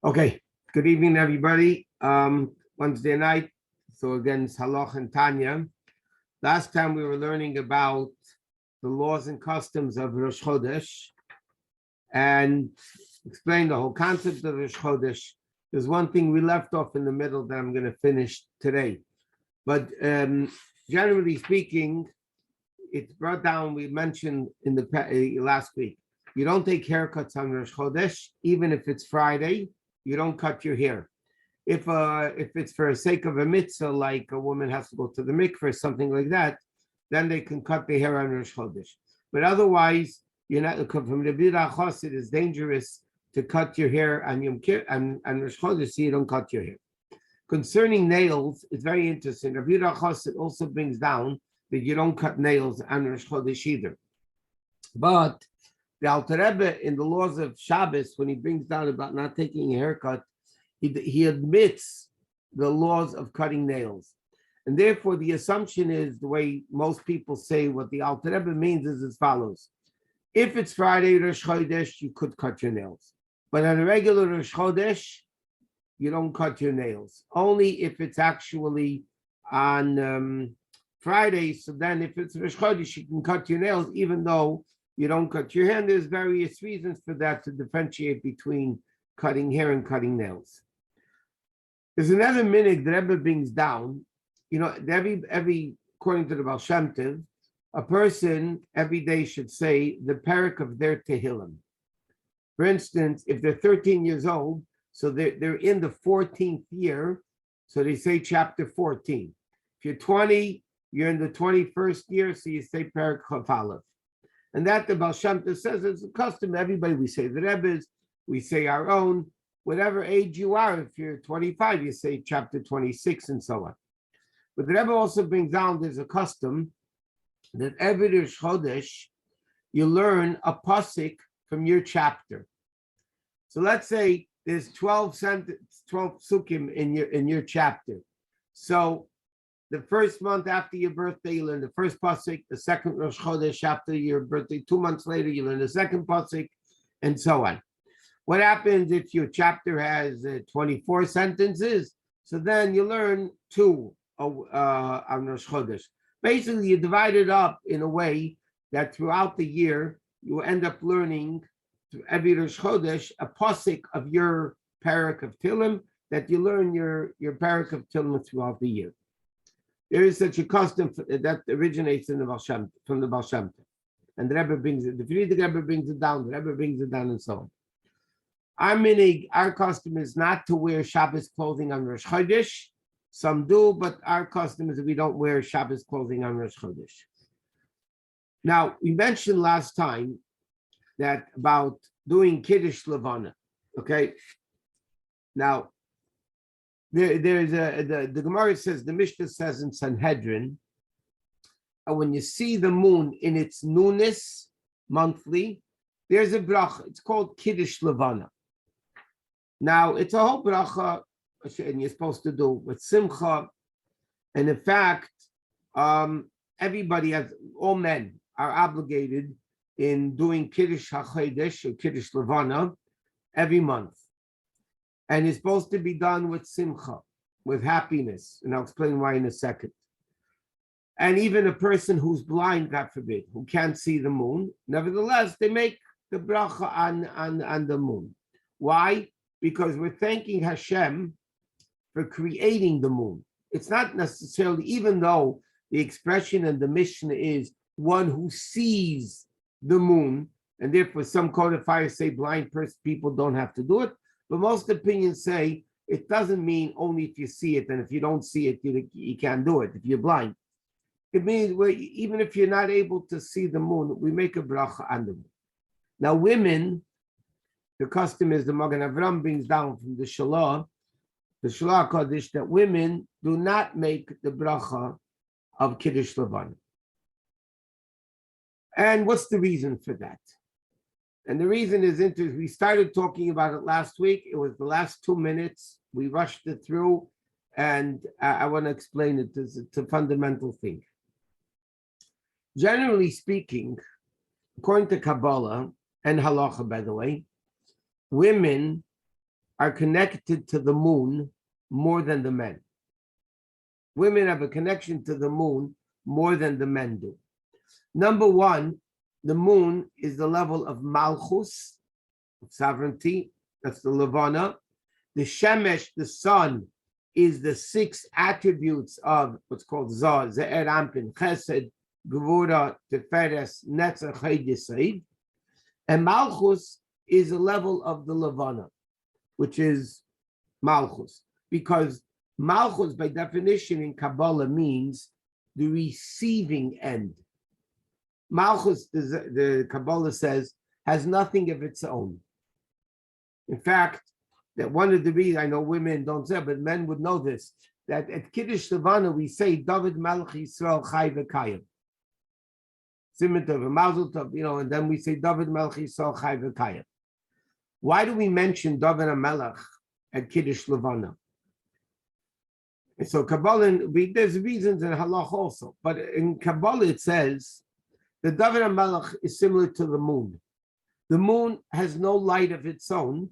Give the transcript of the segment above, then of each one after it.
Okay, good evening, everybody. Wednesday night, so again, it's halacha and Tanya. Last time we were learning about the laws and customs of Rosh Chodesh and explained the whole concept of Rosh Chodesh. There's one thing we left off in the middle that I'm going to finish today. But generally speaking, it's brought down, we mentioned in the last week, you don't take haircuts on Rosh Chodesh, even if it's Friday. You don't cut your hair. If it's for the sake of a mitzvah, like a woman has to go to the mikveh or something like that, then they can cut the hair on Rosh Chodesh. But otherwise, you're not from the halachos. It is dangerous to cut your hair on Yom Kippur and Rosh Chodesh, so you don't cut your hair. Concerning nails, it's very interesting. Rabbi Yosef it also brings down that you don't cut nails on Rosh Chodesh either. But the Alter Rebbe in the laws of Shabbos, when he brings down about not taking a haircut, he admits the laws of cutting nails. And therefore, the assumption is the way most people say what the Alter Rebbe means is as follows. If it's Friday, Rosh Chodesh, you could cut your nails. But on a regular Rosh Chodesh, you don't cut your nails. Only if it's actually on Friday. So then if it's Rosh Chodesh, you can cut your nails, even though you don't cut your hair. And there's various reasons for that to differentiate between cutting hair and cutting nails. There's another minhag the Rebbe brings down. You know, every according to the Baal Shem Tov, a person every day should say the parak of their Tehillim. For instance, if they're 13 years old, so they're in the 14th year, so they say chapter 14. If you're 20, you're in the 21st year, so you say parak Chaf Aleph. And that the Baal Shem Tov says it's a custom. Everybody, we say the Rebbe's, we say our own, whatever age you are. If you're 25, you say chapter 26 and so on. But the Rebbe also brings down there's a custom that every Rosh Chodesh you learn a pasuk from your chapter. So let's say there's 12 sukkim in your chapter. So the first month after your birthday, you learn the first pasuk. The second Rosh Chodesh after your birthday, 2 months later, you learn the second pasuk, and so on. What happens if your chapter has 24 sentences? So then you learn 2 on Rosh Chodesh. Basically, you divide it up in a way that throughout the year, you end up learning through every Rosh Chodesh a pasuk of your parak of Tillim, that you learn your parak of Tillim throughout the year. There is such a custom that originates in the Baal Shem, from the Baal Shem Tov. And the Rebbe brings it, the Rebbe brings it down, the Rebbe brings it down, and so on. Our custom is not to wear Shabbos clothing on Rosh Chodesh. Some do, but our custom is that we don't wear Shabbos clothing on Rosh Chodesh. Now, we mentioned last time that about doing Kiddush Lavana, okay? Now, there's the Gemara says, the Mishnah says in Sanhedrin, when you see the moon in its newness monthly, there's a bracha. It's called Kiddush Lavana. Now, it's a whole bracha, and you're supposed to do with simcha. And in fact, everybody all men are obligated in doing Kiddush HaChodesh or Kiddush Lavana every month. And it's supposed to be done with simcha, with happiness. And I'll explain why in a second. And even a person who's blind, God forbid, who can't see the moon, nevertheless, they make the bracha on the moon. Why? Because we're thanking Hashem for creating the moon. It's not necessarily, even though the expression in the Mishnah is one who sees the moon, and therefore some codifiers say blind people don't have to do it. But most opinions say it doesn't mean only if you see it, and if you don't see it, you can't do it if you're blind. It means even if you're not able to see the moon, we make a bracha on the moon. Now, women, the custom is the Magen Avram brings down from the Shalah Kodesh, that women do not make the bracha of Kiddush Lavana. And what's the reason for that? And the reason is interesting. We started talking about it last week. It was the last 2 minutes. We rushed it through, and I want to explain it. It's a fundamental thing. Generally speaking, according to Kabbalah and halacha, by the way, women are connected to the moon more than the men. Women have a connection to the moon more than the men do. Number one, the moon is the level of malchus, of sovereignty. That's the Levana. The shemesh, the sun, is the 6 attributes of what's called Zah, Ze'er Ampin, Chesed, Gevura, Teferes, Netzach, Chayd Yesod. And malchus is a level of the Levana, which is malchus, because malchus, by definition in Kabbalah, means the receiving end. Malchus, the Kabbalah says, has nothing of its own. In fact, that one of the reasons, I know women don't say, but men would know this, that at Kiddush Lavana we say, David Melech Yisrael Chai V'Kayim. Simon Tov, Mazel Tov, and then we say, David Melech Yisrael Chai V'Kayim. Why do we mention David HaMelech at Kiddush Lavana? And so Kabbalah, there's reasons in halach also, but in Kabbalah it says the David HaMelech is similar to the moon. The moon has no light of its own.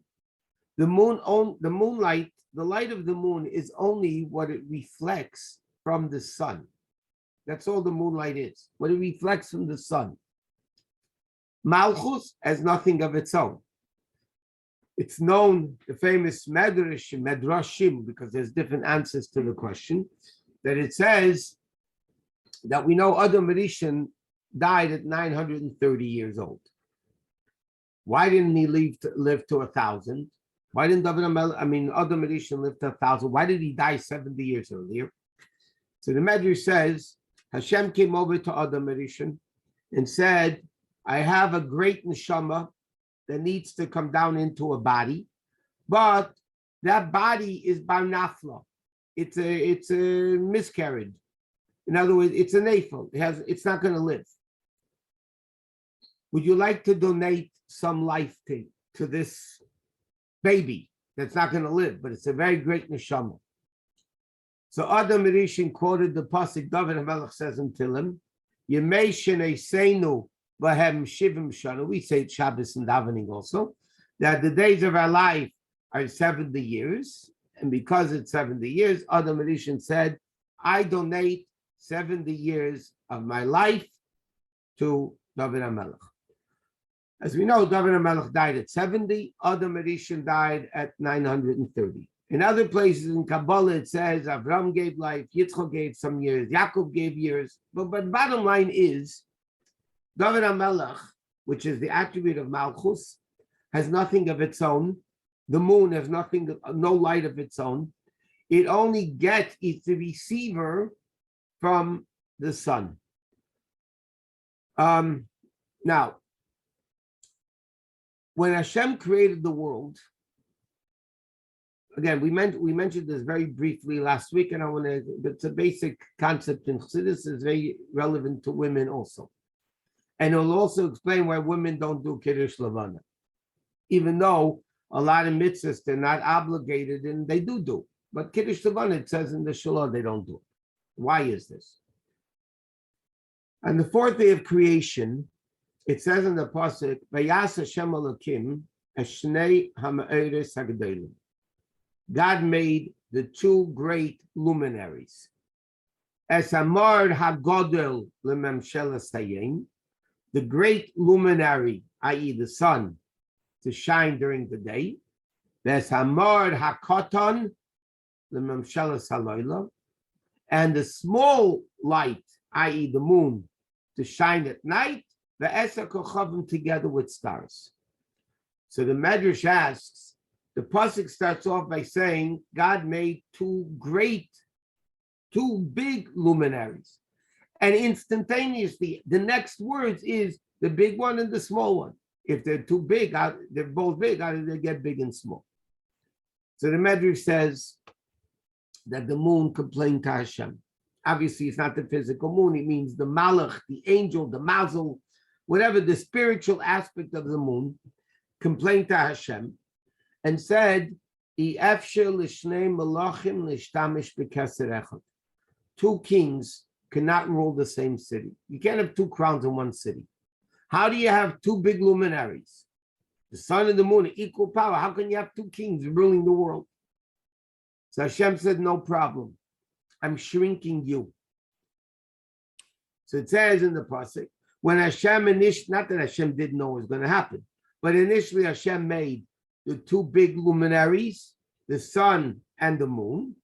The moonlight, the light of the moon is only what it reflects from the sun. That's all the moonlight is, what it reflects from the sun. Malchus has nothing of its own. It's known, the famous Medrashim, because there's different answers to the question, that it says that we know Adam Rishon died at 930 years old. Why didn't he live to 1,000? Why didn't Adam Rishon live to 1,000? Why did he die 70 years earlier? So the Medrash says, Hashem came over to Adam Rishon and said, I have a great neshama that needs to come down into a body, but that body is bar nafla. It's a miscarriage. In other words, it's a nafel. It's not going to live. Would you like to donate some life to this baby that's not going to live, but it's a very great neshama? So Adam Rishon quoted the pasuk David HaMelech says in Tehillim, Yemei shenei seinu v'hem shivim shana. We say Shabbos and davening also, that the days of our life are 70 years, and because it's 70 years, Adam Rishon said, I donate 70 years of my life to David HaMelech. As we know, David HaMelech died at 70, Adam Rishon died at 930. In other places in Kabbalah, it says Avram gave life, Yitzchak gave some years, Yaakov gave years. But bottom line is, David HaMelech, which is the attribute of Malchus, has nothing of its own. The moon has no light of its own. It only gets its receiver from the sun. Now, when Hashem created the world, again, we mentioned this very briefly last week, and it's a basic concept in Chassidus, is very relevant to women also. And it'll also explain why women don't do Kiddush Lavana. Even though a lot of mitzvahs, they're not obligated, and they do. But Kiddush Lavana, it says in the Shalah, they don't do it. Why is this? On the 4th day of creation, it says in the pasuk, Vayas Hashem Elokim eshnei ha'ma'eres hagdolim. God made the 2 great luminaries. As Amar Hagodel lememshelas hayim, the great luminary, i.e. the sun, to shine during the day. As Amar Hakoton lememshelas halayla, and the small light, i.e. the moon, to shine at night. The Esa Kochavim together with stars. So the Medrash asks, the pasuk starts off by saying God made 2 big luminaries, and instantaneously the next words is the big one and the small one. If they're too big, they're both big. How do they get big and small? So the Medrash says that the moon complained to Hashem. Obviously, it's not the physical moon. It means the malach, the angel, the mazel, whatever the spiritual aspect of the moon, complained to Hashem and said, 2 kings cannot rule the same city. You can't have 2 crowns in one city. How do you have 2 big luminaries? The sun and the moon are equal power. How can you have two kings ruling the world? So Hashem said, no problem. I'm shrinking you. So it says in the pasuk, when Hashem not that Hashem didn't know what was going to happen, but initially Hashem made the two big luminaries, the sun and the moon.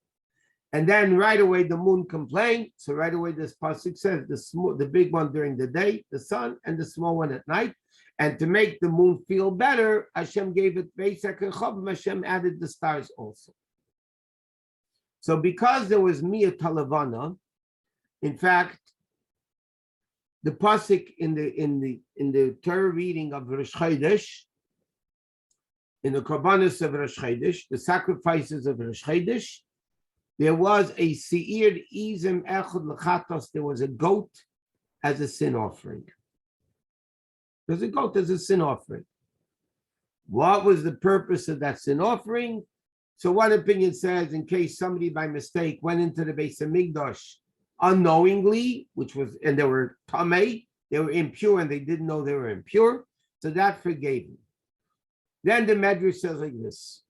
And then right away the moon complained. So right away this pasuk says the big one during the day, the sun, and the small one at night. And to make the moon feel better, Hashem gave it Beisak and Chabad. Hashem added the stars also. So because there was Miyat Levana, in fact, the pasuk in the Torah reading of Rosh Chodesh, in the Korbanos of Rosh Chodesh, the sacrifices of Rosh Chodesh, there was a seir izim echad lechatos. There was a goat as a sin offering. There's a goat as a sin offering. What was the purpose of that sin offering? So one opinion says, in case somebody by mistake went into the Bais Din unknowingly, and they were tamei, they were impure, and they didn't know they were impure, so that forgave them. Then the Medrash says like this: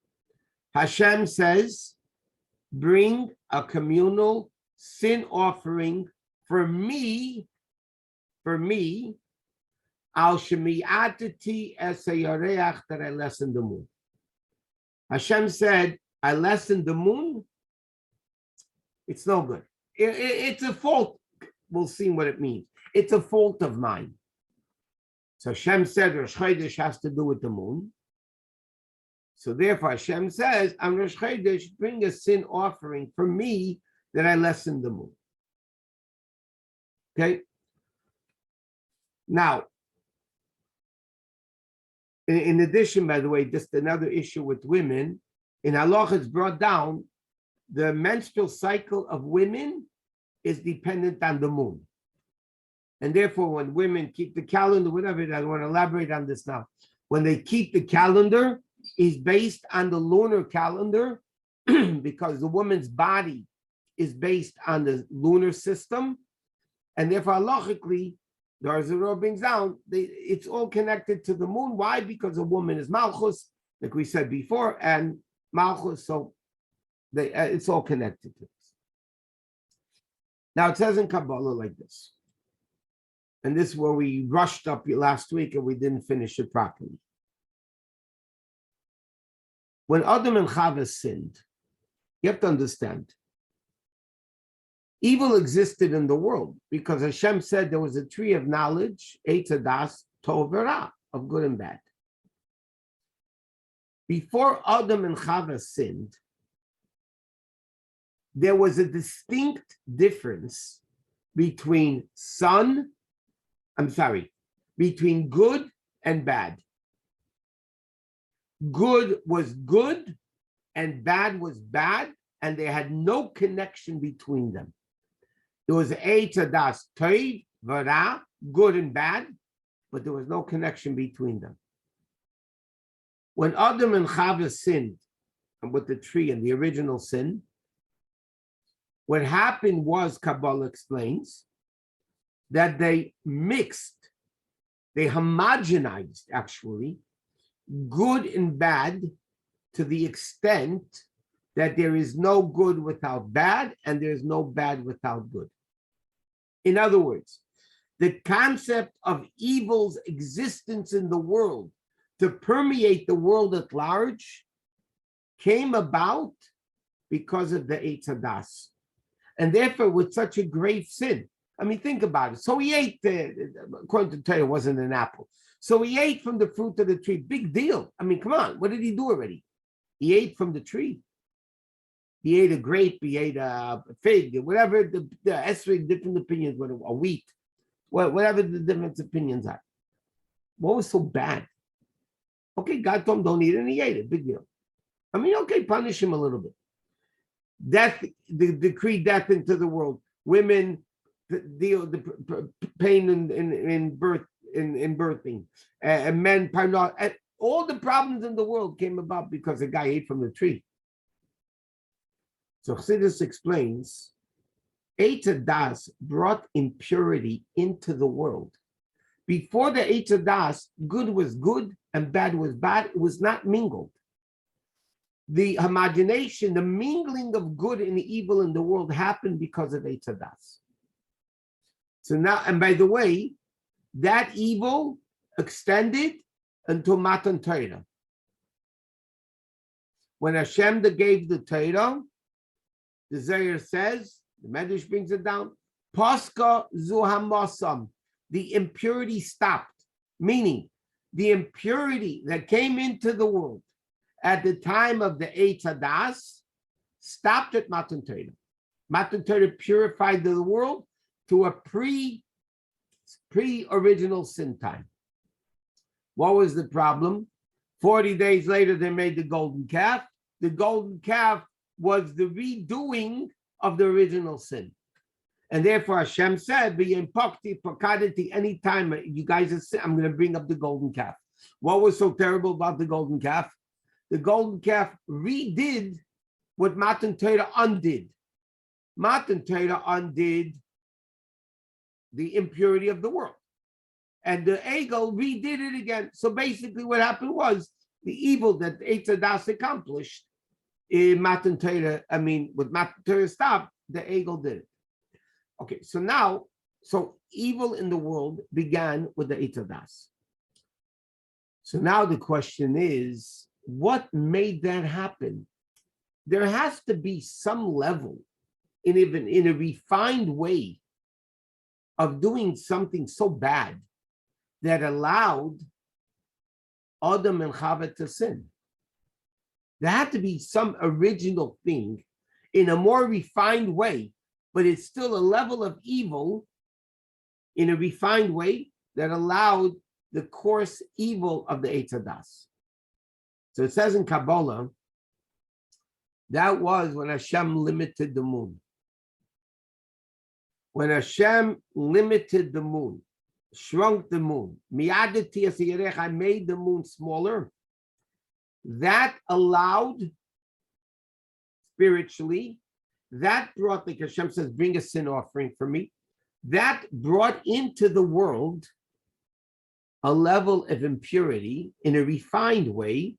Hashem says, bring a communal sin offering for me, al shemi'atati esayareach, that I lessened the moon. Hashem said, I lessened the moon. It's no good. It's a fault. We'll see what it means. It's a fault of mine. So Hashem said Rosh Chodesh has to do with the moon. So therefore Hashem says, on Rosh Chodesh, bring a sin offering for me that I lessened the moon. Okay? Now, in addition, by the way, just another issue with women, in halacha it's brought down, the menstrual cycle of women is dependent on the moon. And therefore, when women keep the calendar, whatever, I don't want to elaborate on this now. When they keep the calendar, is based on the lunar calendar because the woman's body is based on the lunar system. And therefore, halachically, the Arzuro brings down, it's all connected to the moon. Why? Because a woman is malchus, like we said before, and malchus, so it's all connected to this. Now, it says in Kabbalah like this, and this is where we rushed up last week and we didn't finish it properly. When Adam and Chava sinned, you have to understand, evil existed in the world because Hashem said there was a tree of knowledge, Eitz Hadas, Tov V'Ra, of good and bad. Before Adam and Chava sinned, there was a distinct difference between between good and bad. Good was good and bad was bad, and they had no connection between them. There was Eitz Hadas, Tov V'Ra, good and bad, but there was no connection between them. When Adam and Chava sinned with the tree and the original sin, what happened was, Kabbalah explains, that they homogenized actually, good and bad to the extent that there is no good without bad and there is no bad without good. In other words, the concept of evil's existence in the world to permeate the world at large came about because of the Eitz Hadas. And therefore, with such a grave sin, I mean, think about it. So he ate, according to Torah, it wasn't an apple. So he ate from the fruit of the tree. Big deal. I mean, come on. What did he do already? He ate from the tree. He ate a grape. He ate a fig. Whatever the esrog, different opinions, a wheat, whatever the different opinions are. What was so bad? Okay, God told him don't eat it, and he ate it. Big deal. I mean, okay, punish him a little bit. Death, the decree death into the world. Women deal the pain in birth, in birthing, and men, and all the problems in the world came about because a guy ate from the tree. So Chassidus explains, Eitz Hadas brought impurity into the world. Before the Eitz Hadas, good was good and bad was bad, it was not mingled. The homogenation, the mingling of good and evil in the world happened because of Eitz Hadas. So now, and by the way, that evil extended until Matan Torah. When Hashem gave the Torah, the Zohar says, the Medrash brings it down, Paska zu hamasam, the impurity stopped, meaning the impurity that came into the world at the time of the Eitz Hadas stopped at Matan Torah. Matan Torah purified the world to a pre-original sin time. What was the problem? 40 days later, they made the golden calf. The golden calf was the redoing of the original sin. And therefore Hashem said, anytime you guys are sick, I'm going to bring up the golden calf. What was so terrible about the golden calf? The golden calf redid what Matan Torah undid. Matan Torah undid the impurity of the world. And the Egel redid it again. So basically what happened was the evil that Eitz Hadas accomplished in Matan Torah, with Matan Torah stopped, the Egel did it. Okay, so now, evil in the world began with the Eitz Hadas. So now the question is, what made that happen? There has to be some level, in a refined way, of doing something so bad that allowed Adam and Chava to sin. There had to be some original thing in a more refined way, but it's still a level of evil in a refined way that allowed the coarse evil of the Eitz Hadas. So it says in Kabbalah, that was when Hashem limited the moon. When Hashem limited the moon, shrunk the moon, I made the moon smaller, that allowed spiritually, that brought, like Hashem says, bring a sin offering for me, that brought into the world a level of impurity in a refined way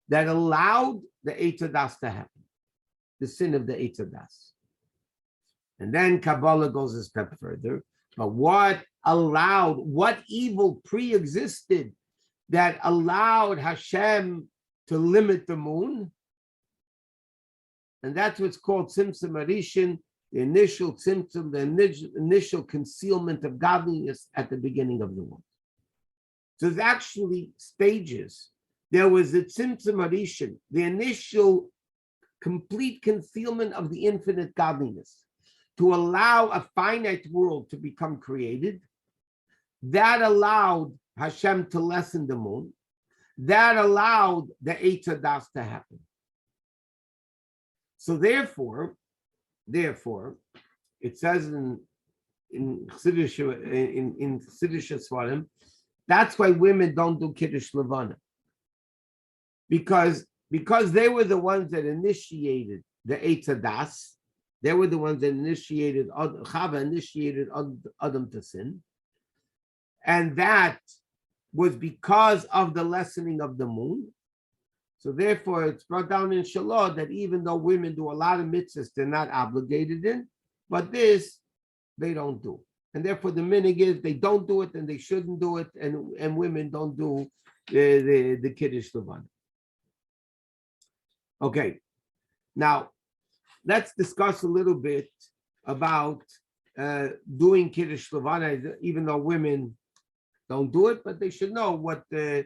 that allowed the Eitz Hadas to happen, the sin of the Eitz Hadas. And then Kabbalah goes a step further. But what evil pre-existed that allowed Hashem to limit the moon? And that's what's called Tzimtzum Arishin, the initial symptom, the initial concealment of godliness at the beginning of the world. So there's actually stages. There was the Tzimtzum Arishin, the initial complete concealment of the infinite godliness, to allow a finite world to become created. That allowed Hashem to lessen the moon. That allowed the Eitz Hadas to happen. So therefore, it says in Chassidus Svarim, that's why women don't do Kiddush Lavana. Because they were the ones that initiated the Eitz Hadas. They were the ones that initiated, Chava initiated Adam to sin. And that was because of the lessening of the moon. So therefore, it's brought down in Shalah that even though women do a lot of mitzvahs, they're not obligated in, but this, they don't do. And therefore, the minhag is they don't do it and they shouldn't do it, and women don't do the Kiddush Lavana. Okay, now, let's discuss a little bit about doing Kiddush Lavana, even though women don't do it, but they should know what the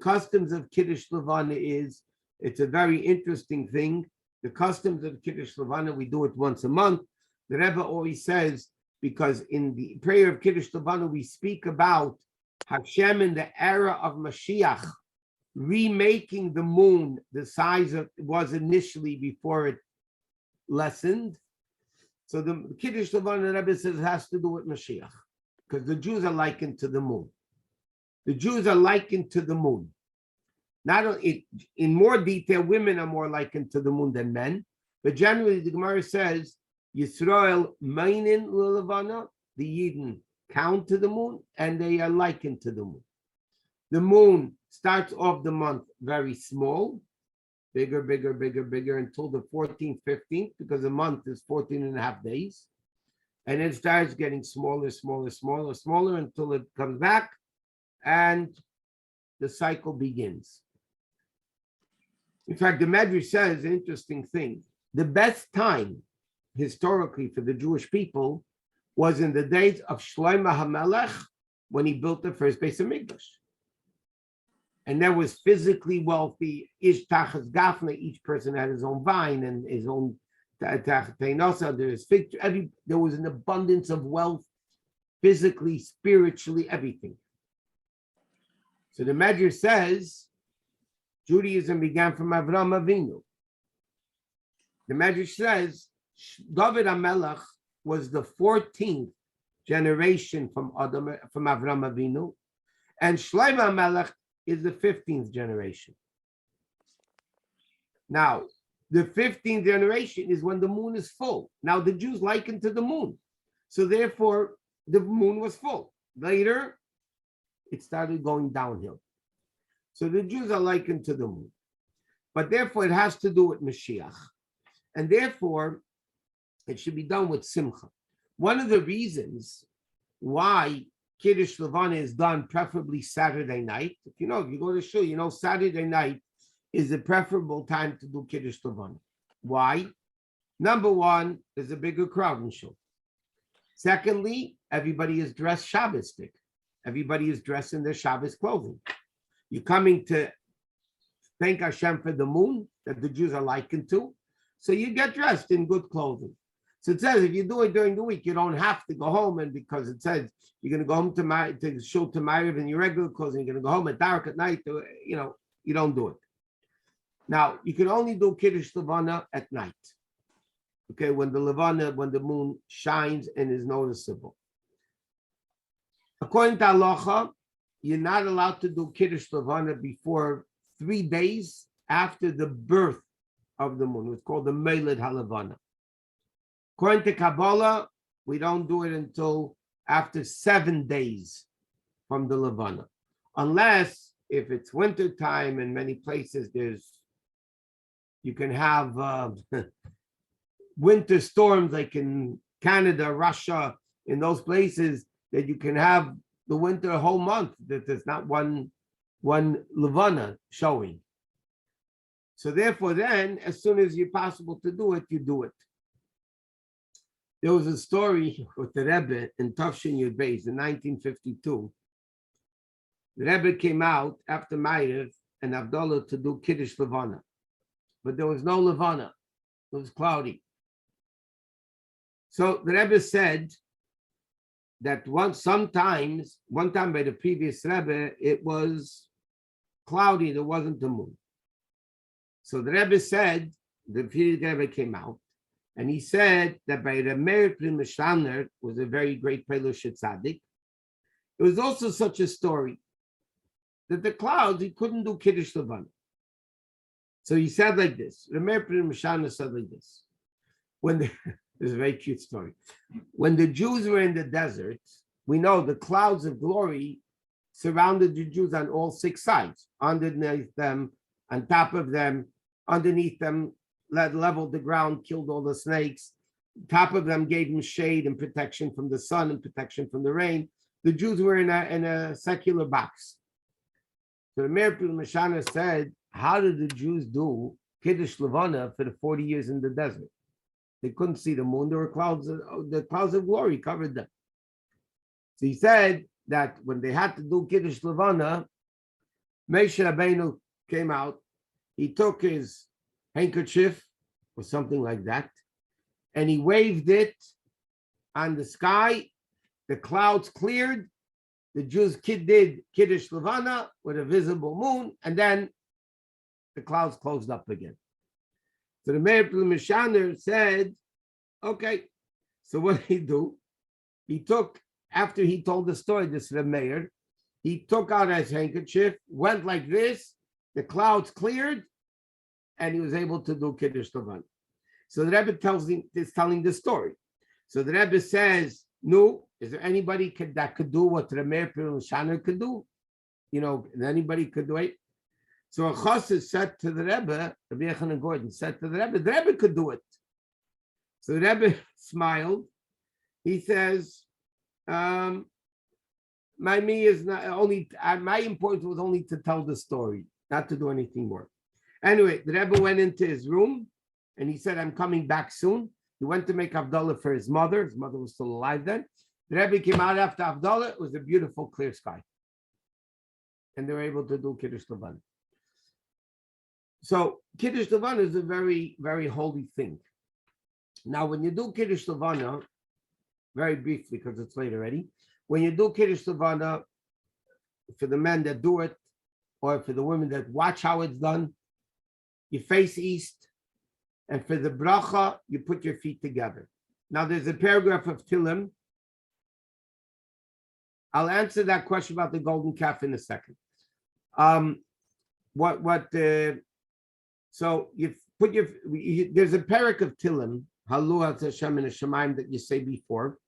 customs of Kiddush Lavana is. It's a very interesting thing. The customs of Kiddush Lavana, we do it once a month. The Rebbe always says, because in the prayer of Kiddush Lavana, we speak about Hashem in the era of Mashiach, remaking the moon the size it was initially before it lessened. So the Kiddush Lavana, Rebbe says, has to do with Mashiach, because the Jews are likened to the moon. The Jews are likened to the moon. Not only in more detail, women are more likened to the moon than men, but generally the Gemara says, Yisrael meinin Levana, the Yidden count to the moon, and they are likened to the moon. The moon starts off the month very small, bigger, until the 14th, 15th, because the month is 14 and a half days. And it starts getting smaller until it comes back and the cycle begins. In fact, the Medrash says an interesting thing. The best time historically for the Jewish people was in the days of Shlomo HaMelech, when he built the first Bais Din. And that was physically wealthy. Ish tachas gafna, each person had his own vine and his own tachas. There was an abundance of wealth, physically, spiritually, everything. So the Medrash says Judaism began from Avraham Avinu. The Medrash says David HaMelech was the 14th generation from Avraham Avinu, and Shlomo HaMelech is the 15th generation. Now, the 15th generation is when the moon is full. Now, the Jews likened to the moon, so therefore the moon was full. Later, it started going downhill. So the Jews are likened to the moon, but therefore it has to do with Mashiach, and therefore it should be done with Simcha. One of the reasons why Kiddush Lavana is done preferably Saturday night, if you go to shul, Saturday night is the preferable time to do Kiddush Lavana. Why? Number one, there's a bigger crowd in shul. Secondly, everybody is dressed Shabbos-tic. Everybody is dressed in their Shabbos clothing. You're coming to thank Hashem for the moon that the Jews are likened to, so you get dressed in good clothing. So it says if you do it during the week, you don't have to go home, and because it says you're going to go home to shul to Ma'ariv in your regular clothing, you're going to go home at dark at night. You don't do it. Now you can only do Kiddush Lavana at night. Okay, when the moon shines and is noticeable. According to halacha, you're not allowed to do Kiddush Lavana before 3 days after the birth of the moon. It's called the Meled HaLevana. According to Kabbalah, we don't do it until after 7 days from the Levana, unless if it's winter time in many places, you can have winter storms like in Canada, Russia, in those places that you can have the winter a whole month that there's not one Levana showing. So therefore, then as soon as it's possible to do it, you do it. There was a story with the Rebbe in Tafshin Yud Beis in 1952. The Rebbe came out after Ma'ariv and Avdallah to do Kiddush Lavana, but there was no Levana. It was cloudy. So the Rebbe said that one time by the previous Rebbe, it was cloudy, there wasn't the moon. So the Rebbe said, the previous Rebbe came out, and he said that by the Meir Prim Mishaner was a very great Pelush Tzaddik. It was also such a story that the clouds, he couldn't do Kiddush Lavana. So he said like this, the Meir Prim Mishaner said like this, this is a very cute story. When the Jews were in the desert, we know the clouds of glory surrounded the Jews on all 6 sides, underneath them, on top of them, underneath them, leveled the ground, killed all the snakes. Top of them gave them shade and protection from the sun and protection from the rain. The Jews were in a secular box. So the Meir Prim Mishaner said, how did the Jews do Kiddush Lavana for the 40 years in the desert? They couldn't see the moon. There were the clouds of glory covered them. So he said that when they had to do Kiddush Lavana, Moshe Rabbeinu came out. He took his handkerchief or something like that, and he waved it on the sky. The clouds cleared. The Jews did Kiddush Lavana with a visible moon, and then the clouds closed up again. So the Meir Prim Mishaner said, okay, so what did he do? He took, after he told the story, this Meir, he took out his handkerchief, went like this, the clouds cleared, and he was able to do Kiddush Lavana. So the Rebbe is telling the story. So the Rebbe says, no, is there anybody that could do what the Meir Prim Mishaner could do? anybody could do it. So a Chassidus said to the Rebbe, Rabbi Yochanan Gordon said to the Rebbe could do it. So the Rebbe smiled. He says, my importance was only to tell the story, not to do anything more. Anyway, the Rebbe went into his room and he said, I'm coming back soon. He went to make Havdalah for his mother. His mother was still alive then. The Rebbe came out after Havdalah. It was a beautiful, clear sky. And they were able to do Kiddush Lavana. So Kiddush Lavana is a very, very holy thing. Now, when you do Kiddush Lavana, very briefly, because it's late already, when you do Kiddush Lavana, for the men that do it, or for the women that watch how it's done, you face east, and for the bracha, you put your feet together. Now, there's a paragraph of Tillim. I'll answer that question about the golden calf in a second. So you put there's a parak of Tillim, Halu Hashem and Shemaim that you say before.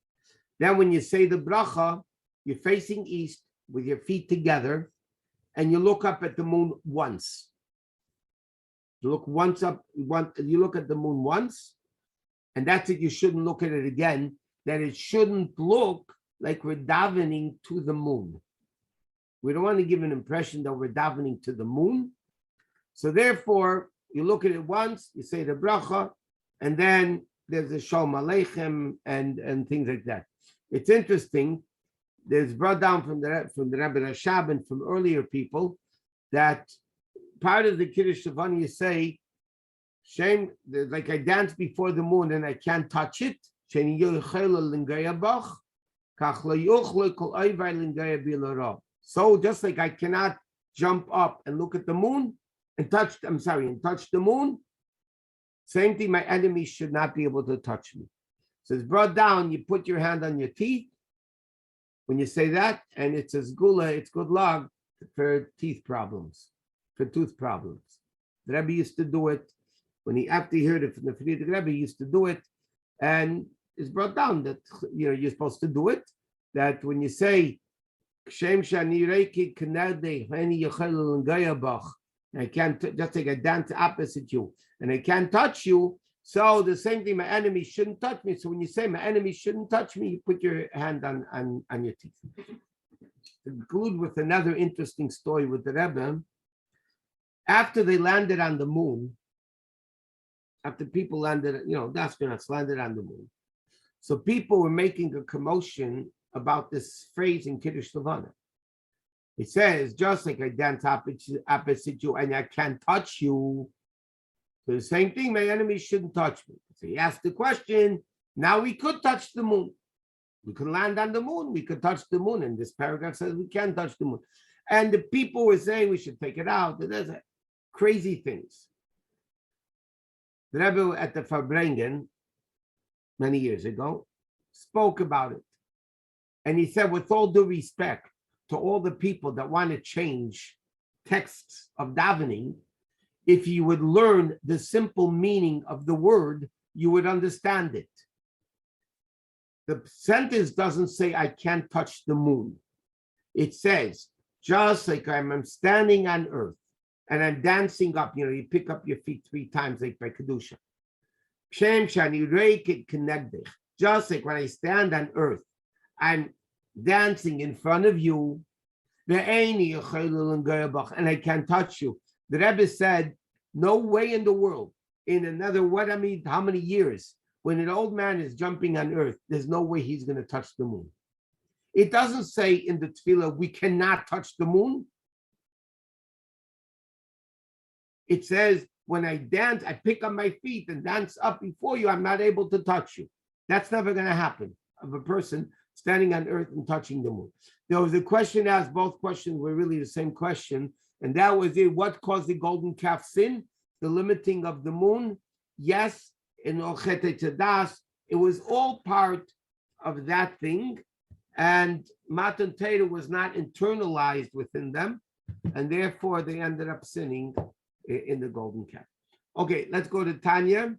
Then when you say the bracha, you're facing east with your feet together, and you look up at the moon once. You look once up, you look at the moon once, and that's it. You shouldn't look at it again. That it shouldn't look like we're davening to the moon. We don't want to give an impression that we're davening to the moon. So therefore, you look at it once, you say the bracha, and then there's a Shalom Aleichem and things like that. It's interesting. There's brought down from the Rabbi Rashab and from earlier people that part of the Kiddush Lavana you say, shame, like I dance before the moon and I can't touch it. So just like I cannot jump up and look at the moon and touch the moon, same thing, my enemies should not be able to touch me. So it's brought down, you put your hand on your teeth when you say that, and it's a gula, it's good luck for tooth problems. The Rebbe used to do it after he heard it from the Friedrich Rebbe, he used to do it, and it's brought down that you're supposed to do it. That when you say Shem Shani Reiki Kanade Hani Yachel, I can't just take a dance opposite you, and I can't touch you. So the same thing, my enemy shouldn't touch me. So when you say my enemy shouldn't touch me, you put your hand on your teeth. To conclude with another interesting story with the Rebbe. After they landed on the moon, after people landed, the astronauts landed on the moon. So people were making a commotion about this phrase in Kiddush Lavana. It says, just like I dance opposite you and I can't touch you. So the same thing, my enemies shouldn't touch me. So he asked the question, now we could touch the moon. We could land on the moon, we could touch the moon. And this paragraph says we can't touch the moon. And the people were saying we should take it out. There's crazy things. The Rebbe at the Farbrengen, many years ago, spoke about it. And he said, with all due respect to all the people that want to change texts of davening, if you would learn the simple meaning of the word, you would understand it. The sentence doesn't say, I can't touch the moon. It says, just like I'm standing on earth and I'm dancing up, you pick up your feet 3 times like by Kedusha. Just like when I stand on earth, I'm dancing in front of you, and I can't touch you. The Rebbe said, no way in the world, in another, how many years, when an old man is jumping on earth, there's no way he's going to touch the moon. It doesn't say in the tefillah, we cannot touch the moon. It says, when I dance, I pick up my feet and dance up before you, I'm not able to touch you. That's never going to happen of a person standing on earth and touching the moon. There was a question asked, both questions were really the same question, and that was it. What caused the golden calf sin? The limiting of the moon? Yes, in Ochete Tadas, it was all part of that thing, and Matan Torah was not internalized within them, and therefore they ended up sinning in the golden calf. Okay, let's go to Tanya.